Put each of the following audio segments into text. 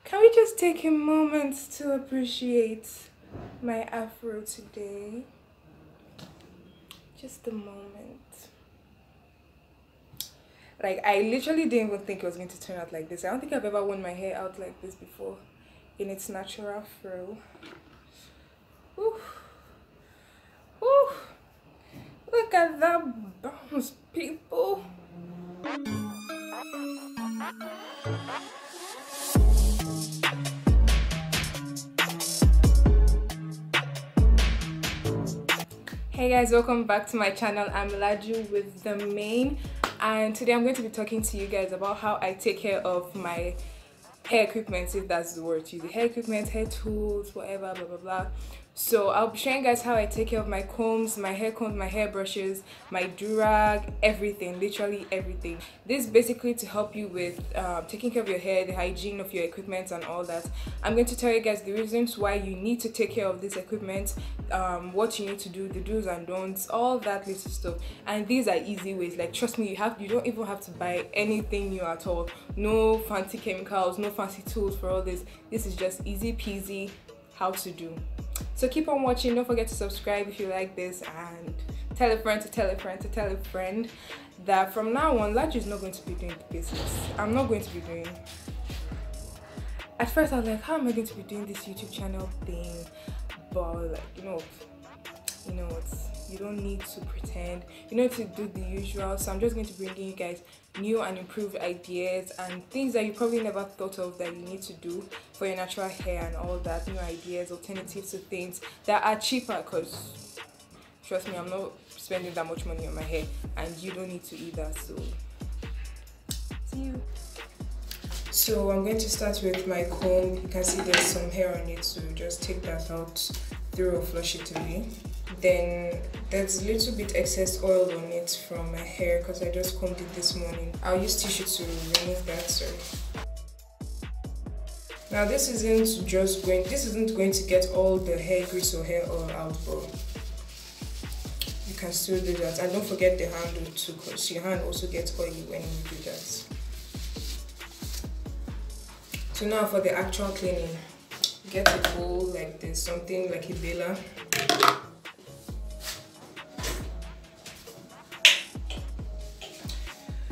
Can we just take a moment to appreciate my afro today? Just a moment. Like, I literally didn't even think it was going to turn out like this. I don't think I've ever worn my hair out like this before, in its natural fro. Ooh. Ooh. Look at that bounce, people. Hey guys, welcome back to my channel. I'm LajuWithTheMane, and today I'm going to be talking to you guys about how I take care of my hair equipment, if that's the word to use. Hair equipment, hair tools, whatever, blah blah blah. So I'll be showing you guys how I take care of my combs, my hair brushes, my durag, everything, literally everything. This is basically to help you with taking care of your hair, the hygiene of your equipment and all that. I'm going to tell you guys the reasons why you need to take care of this equipment, what you need to do, the do's and don'ts, all that little stuff. And these are easy ways. Like, trust me, you don't even have to buy anything new at all. No fancy chemicals, no fancy tools for all this. This is just easy peasy how to do. So keep on watching. Don't forget to subscribe if you like this, and tell a friend to tell a friend to tell a friend that from now on Laju is not going to be doing the business. I'm not going to be doing. At first I was like, how am I going to be doing this YouTube channel thing? But like, you know what, you don't need to pretend, you know, to do the usual. So I'm just going to bring in you guys new and improved ideas and things that you probably never thought of that you need to do for your natural hair and all that. New ideas, alternatives to things that are cheaper, because trust me, I'm not spending that much money on my hair, and you don't need to either. So see you. So I'm going to start with my comb. You can see there's some hair on it, so just take that out, throw or flush it away. Then there's a little bit excess oil on it from my hair because I just combed it this morning. I'll use tissue to remove that, sorry. Now this isn't going to get all the hair grease or hair oil out, but you can still do that. And don't forget the handle too, because your hand also gets oily when you do that. So now for the actual cleaning, get a bowl like this, something like a baler.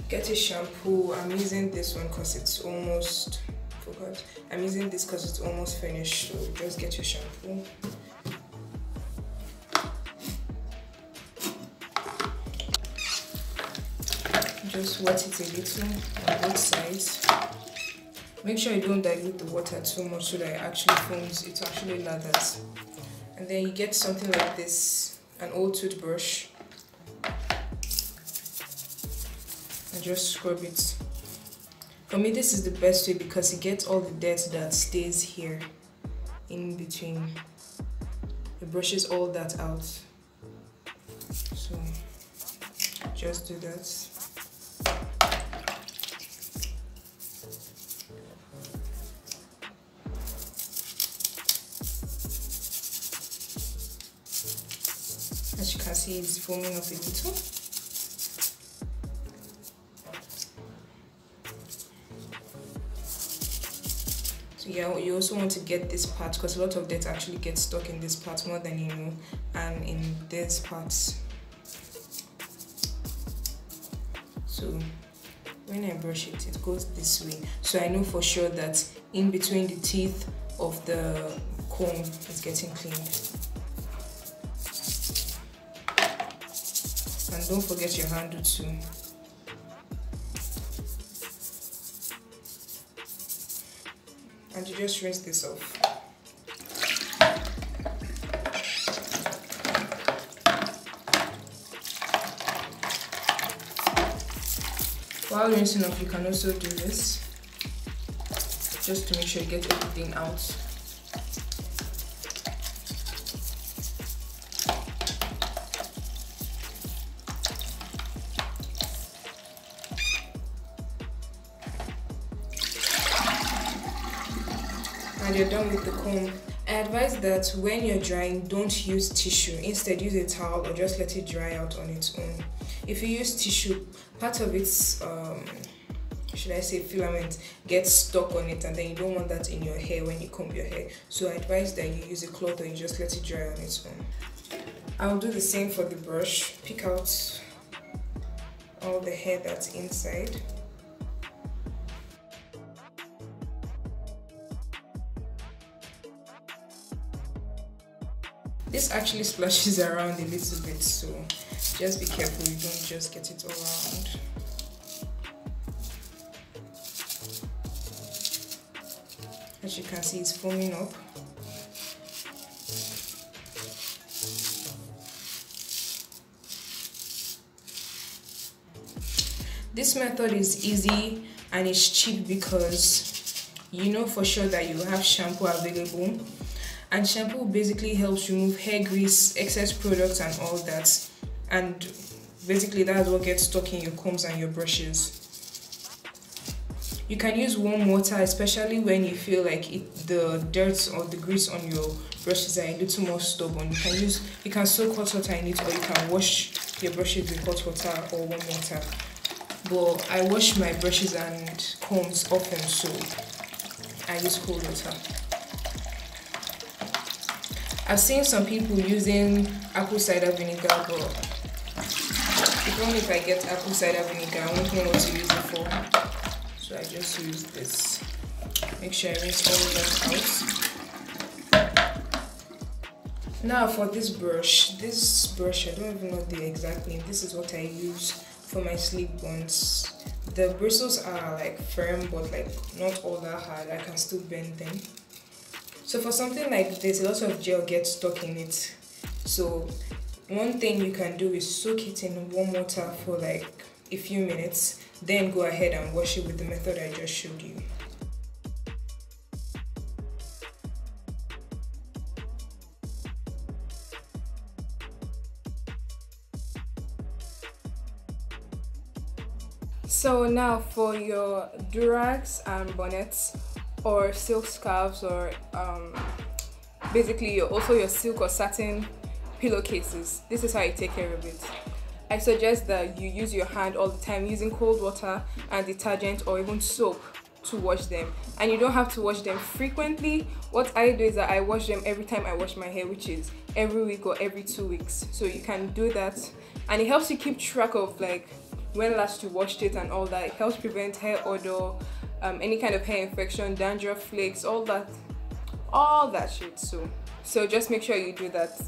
Get a shampoo. I'm using this one because it's almost finished, so just get your shampoo. Just wet it a little on both sides. Make sure you don't dilute the water too much so that it actually foams, it actually lathers. And then you get something like this, an old toothbrush, and just scrub it. For me, this is the best way because it gets all the dirt that stays here in between. It brushes all that out. So just do that. As you can see, it's foaming up a little. So yeah, you also want to get this part because a lot of dirt actually gets stuck in this part more than you know, and in these parts. So when I brush it, it goes this way. So I know for sure that in between the teeth of the comb is getting cleaned. And don't forget your handle too. And you just rinse this off. While rinsing off, you can also do this, just to make sure you get everything out. And you're done with the comb. I advise that when you're drying, don't use tissue. Instead, use a towel or just let it dry out on its own. If you use tissue, part of its should I say filament, gets stuck on it, and then you don't want that in your hair when you comb your hair. So I advise that you use a cloth or you just let it dry on its own. I'll do the same for the brush. Pick out all the hair that's inside. This actually splashes around a little bit, so just be careful you don't just get it all around. As you can see, it's foaming up. This method is easy and it's cheap because you know for sure that you have shampoo available, and shampoo basically helps remove hair grease, excess products and all that, and basically that's what gets stuck in your combs and your brushes. You can use warm water, especially when you feel like the dirt or the grease on your brushes are a little more stubborn. You can soak hot water in it, or you can wash your brushes with hot water or warm water. But I wash my brushes and combs often, so I use cold water. I've seen some people using apple cider vinegar, but even if I get apple cider vinegar, I won't know what to use it for. So I just use this. Make sure I rinse all that out. Now for this brush, I don't even know the exact name. This is what I use for my sleek buns. The bristles are like firm, but like not all that hard. I can still bend them. So for something like this, a lot of gel gets stuck in it. So one thing you can do is soak it in warm water for like a few minutes, then go ahead and wash it with the method I just showed you. So now for your durags and bonnets, or silk scarves, or basically also your silk or satin pillowcases, this is how you take care of it. I suggest that you use your hand all the time using cold water and detergent or even soap to wash them, and you don't have to wash them frequently. What I do is that I wash them every time I wash my hair, which is every week or every 2 weeks. So you can do that, and it helps you keep track of like when last you washed it and all that. It helps prevent hair odor, any kind of hair infection, dandruff, flakes, all that shit. So just make sure you do that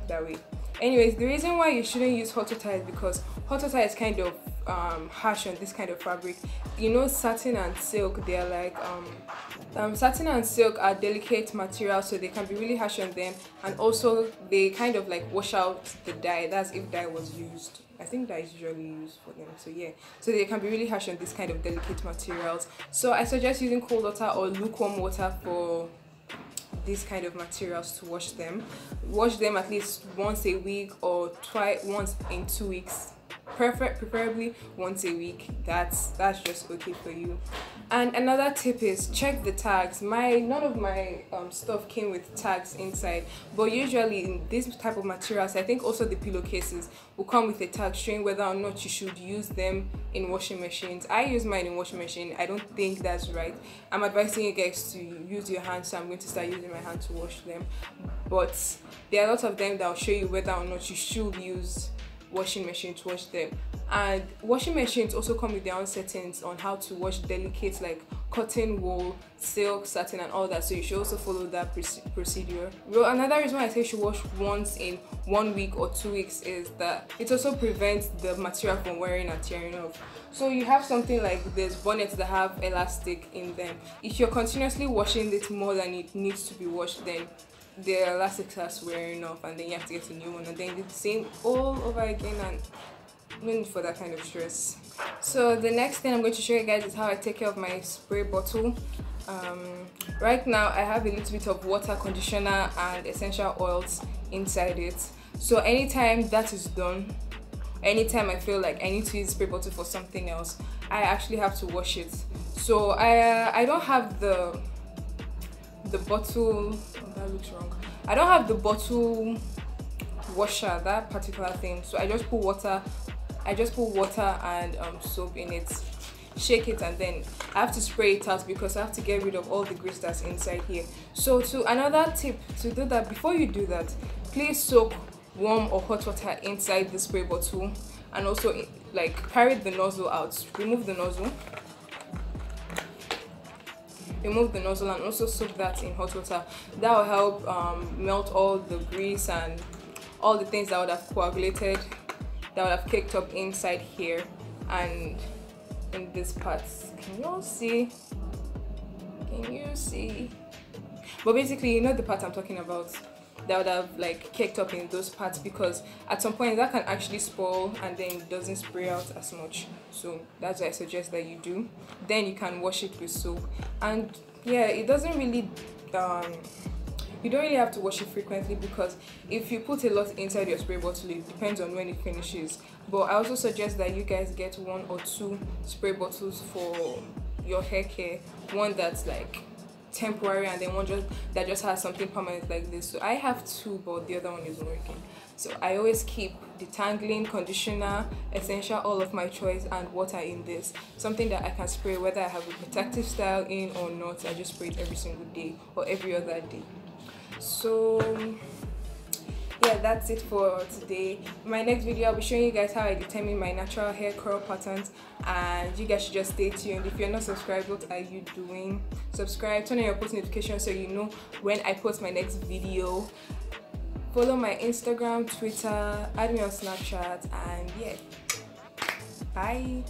that way. Anyways, the reason why you shouldn't use hot water is because hot water is kind of harsh on this kind of fabric. You know, satin and silk, they are like satin and silk are delicate materials, so they can be really harsh on them, and also they kind of like wash out the dye. That's if dye was used. I think dye is usually used for them, so yeah, so they can be really harsh on this kind of delicate materials. So I suggest using cold water or lukewarm water for these kind of materials to wash them. Wash them at least once a week or once in 2 weeks. Preferably once a week. That's just okay for you. And another tip is check the tags. None of my stuff came with tags inside, but usually in this type of materials, I think also the pillowcases will come with a tag showing whether or not you should use them in washing machines. I use mine in washing machine. I don't think that's right. I'm advising you guys to use your hands, so I'm going to start using my hand to wash them. But there are a lot of them that will show you whether or not you should use washing machine to wash them. And washing machines also come with their own settings on how to wash delicate like cotton, wool, silk, satin and all that, so you should also follow that procedure. Well, another reason why I say you should wash once in 1 week or 2 weeks is that it also prevents the material from wearing and tearing off. So you have something like this bonnets that have elastic in them. If you're continuously washing it more than it needs to be washed, then the elastic starts wearing off, and then you have to get a new one, and then do the same all over again, and no need for that kind of stress. So the next thing I'm going to show you guys is how I take care of my spray bottle. Right now I have a little bit of water, conditioner and essential oils inside it. So anytime that is done, anytime I feel like I need to use spray bottle for something else, I actually have to wash it. So I don't have the bottle, oh, that looks wrong. I don't have the bottle washer, that particular thing. So I just put water and soap in it. shake it, and then I have to spray it out because I have to get rid of all the grease that's inside here. So another tip to do that, before you do that, please soak warm or hot water inside the spray bottle, and also like carry the nozzle out, remove the nozzle, and also soak that in hot water. That will help melt all the grease and all the things that would have coagulated, that would have caked up inside here and in this part. Can you all see? Can you see? But basically, you know the part I'm talking about, that would have like caked up in those parts, because at some point that can actually spoil and then it doesn't spray out as much. So that's why I suggest that you do. Then you can wash it with soap. And yeah, it doesn't really you don't really have to wash it frequently, because if you put a lot inside your spray bottle, it depends on when it finishes. But I also suggest that you guys get 1 or 2 spray bottles for your hair care, one that's like temporary and then one that just has something permanent like this. So I have 2, but the other one isn't working. So I always keep detangling, conditioner, essential oil of my choice, and water in this, something that I can spray whether I have a protective style in or not. I just spray it every single day or every other day. So yeah, that's it for today. In my next video, I'll be showing you guys how I determine my natural hair curl patterns, and you guys should just stay tuned. If you're not subscribed, what are you doing? Subscribe, turn on your post notifications so you know when I post my next video. Follow my Instagram, Twitter, add me on Snapchat, and yeah, bye.